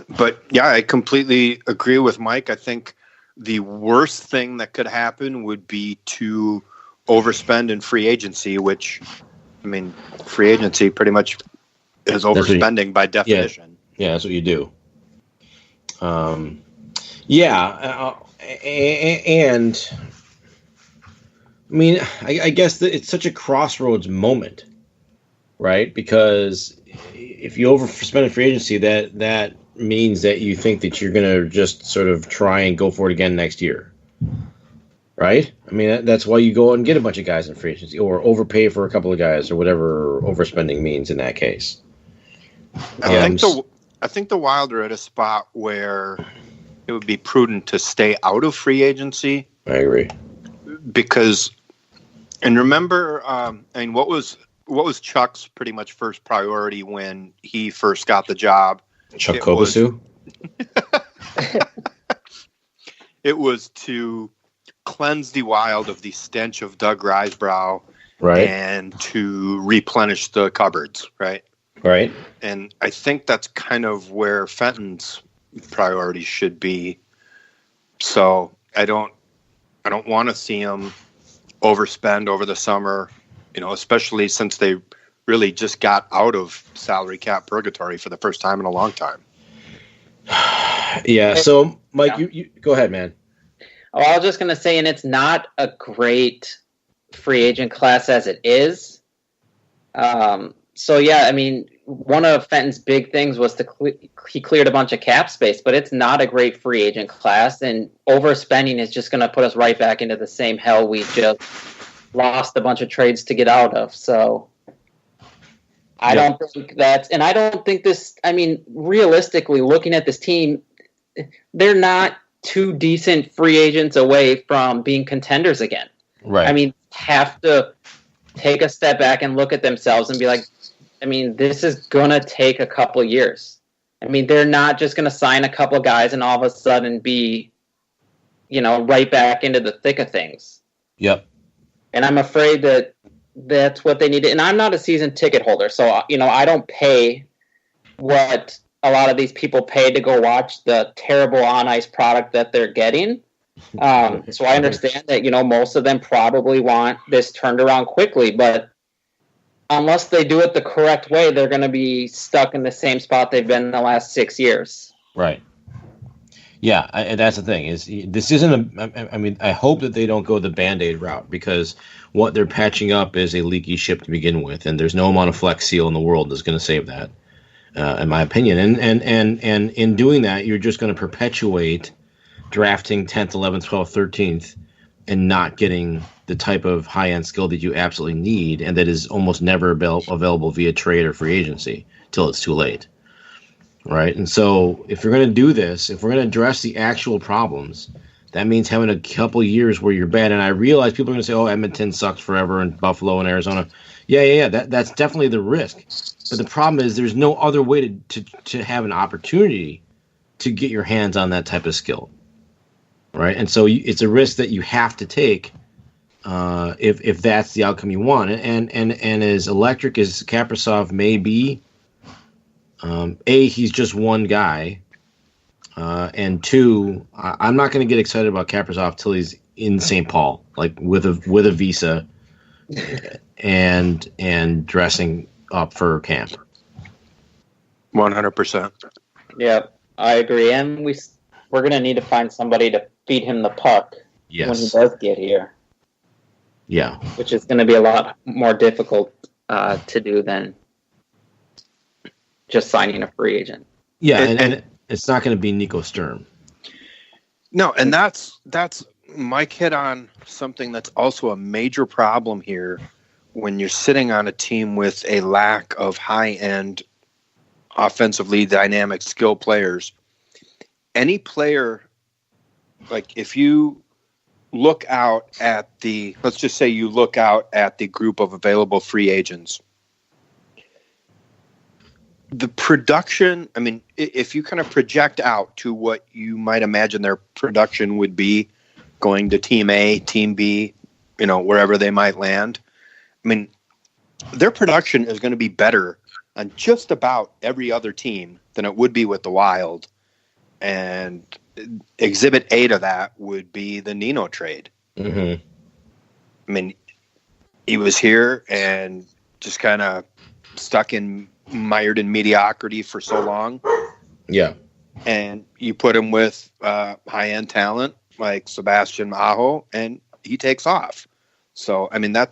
But yeah, I completely agree with Mike. I think the worst thing that could happen would be to overspend in free agency, which, I mean, free agency pretty much is overspending by definition. Yeah, that's what you do. And I mean, I guess that it's such a crossroads moment, right? Because if you overspend in free agency, that means that you think that you're going to just sort of try and go for it again next year, right? I mean, that's why you go and get a bunch of guys in free agency or overpay for a couple of guys or whatever overspending means in that case. I think the Wild are at a spot where it would be prudent to stay out of free agency. I agree. Because, and remember, what was Chuck's pretty much first priority when he first got the job? Chuck Kobasu? It was to cleanse the Wild of the stench of Doug Risebrough, right, and to replenish the cupboards, right? Right. And I think that's kind of where Fenton's priorities should be. So I don't want to see him overspend over the summer, especially since they really just got out of salary cap purgatory for the first time in a long time. Yeah. So, Mike, you go ahead, man. Oh, I was just going to say, and it's not a great free agent class as it is. So, yeah, I mean, one of Fenton's big things was he cleared a bunch of cap space, but it's not a great free agent class, and overspending is just going to put us right back into the same hell we just lost a bunch of trades to get out of. So I don't think and I don't think this, I mean, realistically, looking at this team, they're not two decent free agents away from being contenders again. Right. I mean, have to take a step back and look at themselves and be like, I mean, this is going to take a couple years. I mean, they're not just going to sign a couple guys and all of a sudden be, right back into the thick of things. Yep. And I'm afraid that that's what they need. And I'm not a season ticket holder, so, I don't pay what a lot of these people pay to go watch the terrible on-ice product that they're getting. So I understand that, most of them probably want this turned around quickly, but unless they do it the correct way, they're going to be stuck in the same spot they've been in the last 6 years. Right. Yeah, and that's the thing. This isn't I hope that they don't go the Band-Aid route, because what they're patching up is a leaky ship to begin with, and there's no amount of Flex Seal in the world that's going to save that, in my opinion. And in doing that, you're just going to perpetuate drafting 10th, 11th, 12th, 13th, and not getting the type of high-end skill that you absolutely need, and that is almost never available via trade or free agency till it's too late. Right. And so if you're going to do this, if we're going to address the actual problems, that means having a couple years where you're bad. And I realize people are going to say, oh, Edmonton sucked forever and Buffalo and Arizona. Yeah. That's definitely the risk. But the problem is there's no other way to have an opportunity to get your hands on that type of skill. Right. And so it's a risk that you have to take if that's the outcome you want. And as electric as Kaprizov may be, he's just one guy, and two, I'm not going to get excited about Kaprizov till he's in St. Paul, like with a visa, and dressing up for camp. 100%. Yeah, I agree, and we're going to need to find somebody to feed him the puck when he does get here. Yeah, which is going to be a lot more difficult to do than just signing a free agent. Yeah, and it's not going to be Nico Sturm. No, and that's Mike hit on something that's also a major problem here when you're sitting on a team with a lack of high-end, offensively dynamic skill players. Any player, like if you look out at let's just say you look out at the group of available free agents, the production, I mean, if you kind of project out to what you might imagine their production would be going to Team A, Team B, wherever they might land, I mean, their production is going to be better on just about every other team than it would be with the Wild. And Exhibit A to that would be the Nino trade. Mm-hmm. I mean, he was here and just kind of mired in mediocrity for so long. Yeah. And you put him with high-end talent like Sebastian Aho, and he takes off. So, I mean, I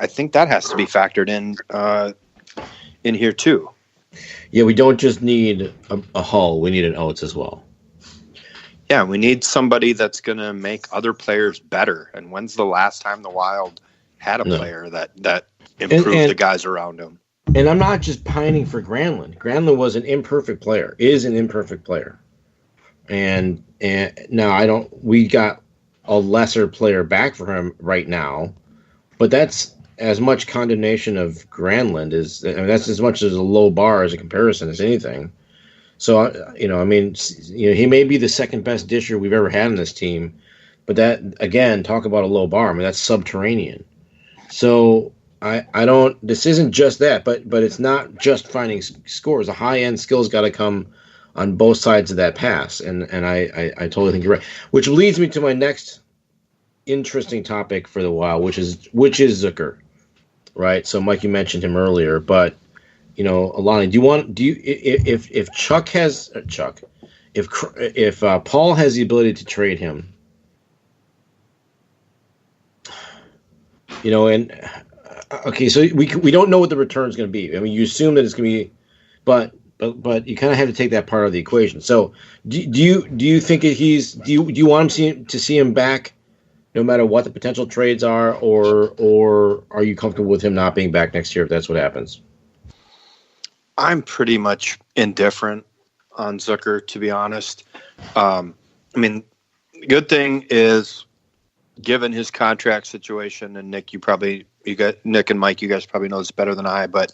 think that has to be factored in here too. Yeah, we don't just need a Hull; we need an Oates as well. Yeah, we need somebody that's going to make other players better. And when's the last time the Wild had a player that improved the guys around him? And I'm not just pining for Granlund. Granlund was an imperfect player, is an imperfect player. And now we got a lesser player back for him right now, but that's as much condemnation of Granlund that's as much as a low bar as a comparison as anything. So, he may be the second best disher we've ever had in this team, but that, again, talk about a low bar. I mean, that's subterranean. So this isn't just that, but it's not just finding scores. The high-end skills got to come on both sides of that pass, and I totally think you're right. Which leads me to my next interesting topic for the Wild, which is Zucker, right? So, Mike, you mentioned him earlier, but Lonnie, if Paul has the ability to trade him, okay, so we don't know what the return is going to be. I mean, you assume that it's going to be, but you kind of have to take that part of the equation. So, do you think do you want him to see him back, no matter what the potential trades are, or are you comfortable with him not being back next year if that's what happens? I'm pretty much indifferent on Zucker, to be honest. I mean, the good thing is, given his contract situation, and Nick and Mike, you guys probably know this better than I, but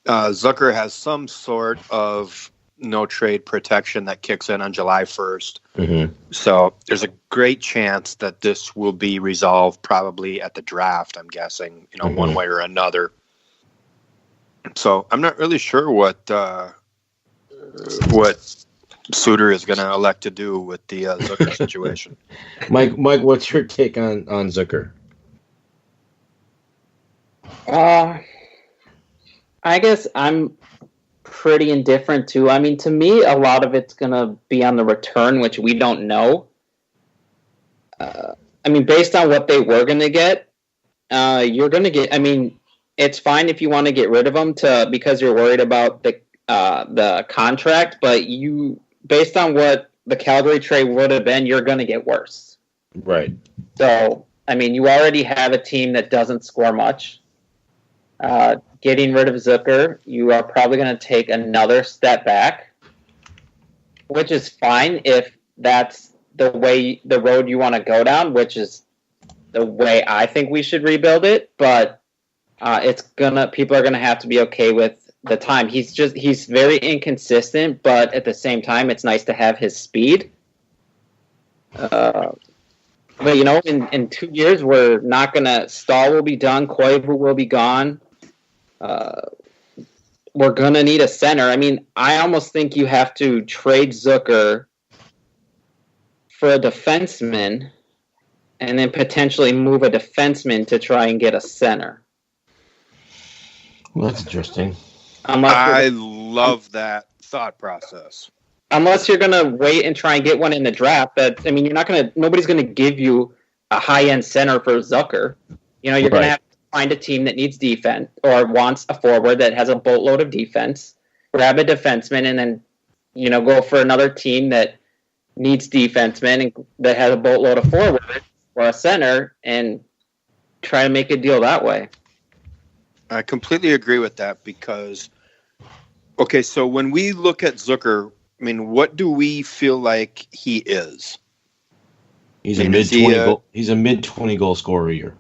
Zucker has some sort of no trade protection that kicks in on July 1st. Mm-hmm. So there's a great chance that this will be resolved probably at the draft, I'm guessing, mm-hmm. one way or another. So I'm not really sure what Suter is going to elect to do with the Zucker situation. Mike, what's your take on Zucker? I guess I'm pretty indifferent too. I mean, to me, a lot of it's going to be on the return, which we don't know. I mean, based on what they were going to get, you're going to get. I mean, it's fine if you want to get rid of them because you're worried about the contract, but based on what the Calgary trade would have been, you're going to get worse. Right. So, I mean, you already have a team that doesn't score much. Getting rid of Zucker, you are probably going to take another step back, which is fine if that's the road you want to go down, which is the way I think we should rebuild it. But people are gonna have to be okay with the time. He's very inconsistent, but at the same time, it's nice to have his speed. But in 2 years, we're not gonna. Stahl will be done. Koivu will be gone. We're gonna need a center. I mean, I almost think you have to trade Zucker for a defenseman, and then potentially move a defenseman to try and get a center. Well, that's interesting. I love that thought process. Unless you're going to wait and try and get one in the draft, nobody's going to give you a high-end center for Zucker. You're going to have to find a team that needs defense or wants a forward that has a boatload of defense, grab a defenseman, and then, go for another team that needs defensemen and that has a boatload of forward or a center and try to make a deal that way. I completely agree with that because, okay, so when we look at Zucker, I mean, what do we feel like he is? He's a mid-20 goal scorer a year.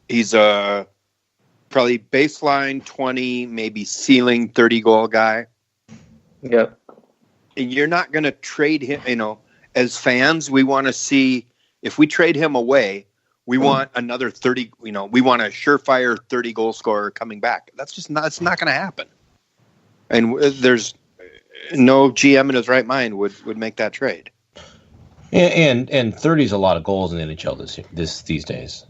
He's a probably baseline 20, maybe ceiling 30 goal guy. Yep. And you're not going to trade him, as fans, we want to see, if we trade him away, we want another 30, we want a surefire 30 goal scorer coming back. That's not going to happen. And there's no GM in his right mind would make that trade. And 30 is a lot of goals in the NHL these days.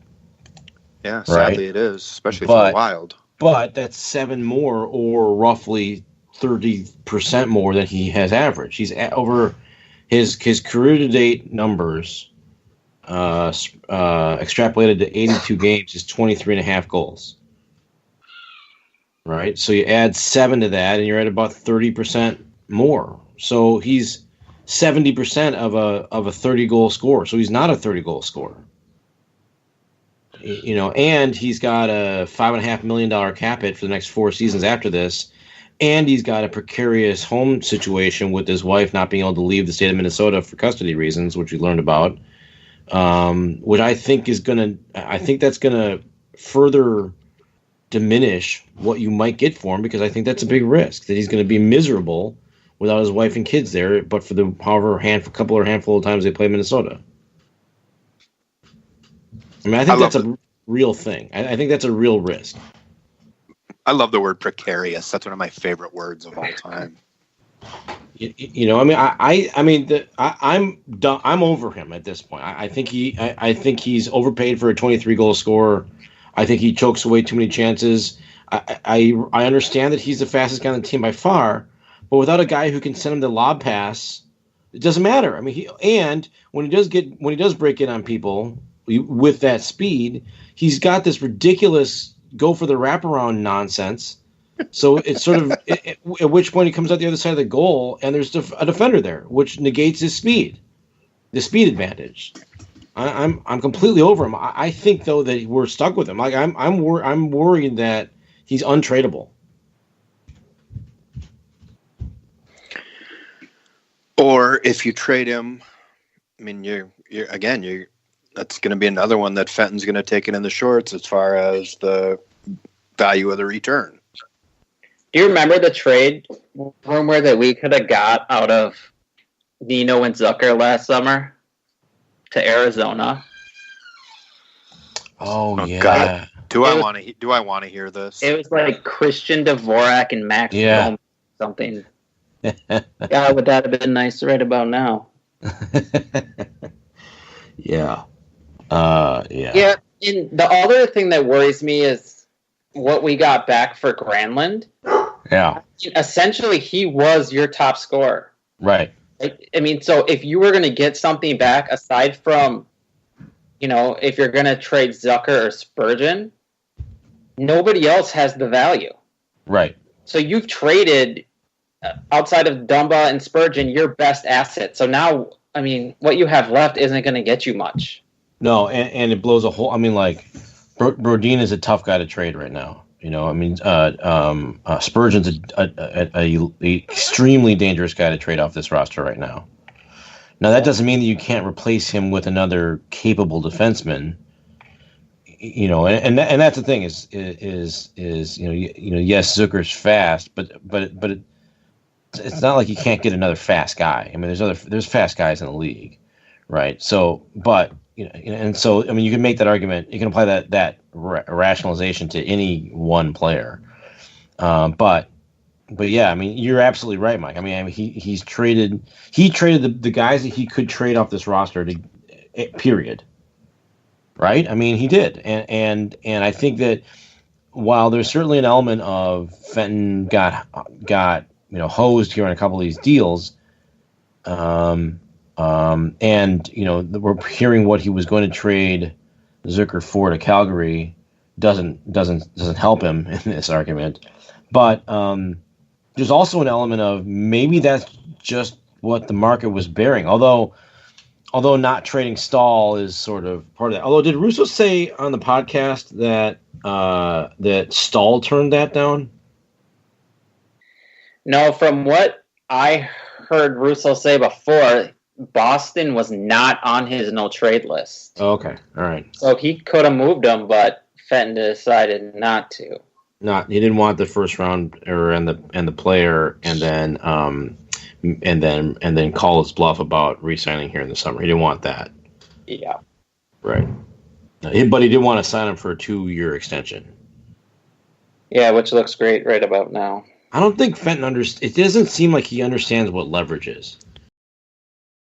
Yeah, sadly right? it is, especially for the Wild. But that's 7 more, or roughly 30% more than he has averaged. He's over his career to date numbers, extrapolated to 82 games, is 23.5 goals. Right, so you add 7 to that, and you're at about 30% more. So he's 70% of a 30 goal scorer. So he's not a 30 goal scorer. And he's got a $5.5 million cap hit for the next 4 seasons after this, and he's got a precarious home situation with his wife not being able to leave the state of Minnesota for custody reasons, which we learned about. Which I think that's gonna further diminish what you might get for him, because I think that's a big risk that he's going to be miserable without his wife and kids there, but for the handful of times they play Minnesota. I mean, I think that's a real thing. I think that's a real risk. I love the word precarious. That's one of my favorite words of all time. I'm over him at this point. I think he's overpaid for a 23 goal scorer. I think he chokes away too many chances. I understand that he's the fastest guy on the team by far, but without a guy who can send him the lob pass, it doesn't matter. I mean, when he does break in on people with that speed, he's got this ridiculous go for the wraparound nonsense. So it's sort of at which point he comes out the other side of the goal, and there's a defender there, which negates his speed, the speed advantage. I'm completely over him. I think though that we're stuck with him. Like I'm worried that he's untradeable. Or if you trade him, I mean, that's going to be another one that Fenton's going to take it in the shorts as far as the value of the return. Do you remember the trade rumor that we could have got out of Nino and Zucker last summer to Arizona? Oh yeah. God. Do I want to hear this? It was like Christian Dvorak and Max Domi, something. God, would that have been nice right about now? Yeah. Yeah, and the other thing that worries me is what we got back for Granlund. Yeah. Essentially, he was your top scorer. Right. I mean, so if you were going to get something back aside from, if you're going to trade Zucker or Spurgeon, nobody else has the value. Right. So you've traded, outside of Dumba and Spurgeon, your best asset. So now, I mean, what you have left isn't going to get you much. No, and it blows a hole. I mean, like, Brodin is a tough guy to trade right now. Spurgeon's a extremely dangerous guy to trade off this roster right now. Now, that doesn't mean that you can't replace him with another capable defenseman. And that's the thing is yes, Zucker's fast, but it's not like you can't get another fast guy. I mean, there's fast guys in the league, right? So, but and so I mean, you can make that argument. You can apply that rationalization to any one player, but yeah, I mean, you're absolutely right, Mike. I mean, he traded the guys that he could trade off this roster to period. Right? I mean, he did, and I think that while there's certainly an element of Fenton got hosed here on a couple of these deals, and we're hearing what he was going to trade Zucker for to Calgary doesn't help him in this argument, but there's also an element of maybe that's just what the market was bearing, although not trading Stahl is sort of part of that. Although, did Russo say on the podcast that that Stahl turned that down? No, from what I heard Russo say before, Boston was not on his no trade list. Oh, okay, all right. So he could have moved him, but Fenton decided not to. He didn't want the first round and the player, and then call his bluff about re-signing here in the summer. He didn't want that. Yeah. Right. But he did want to sign him for a 2-year extension. Yeah, which looks great right about now. I don't think Fenton it doesn't seem like he understands what leverage is.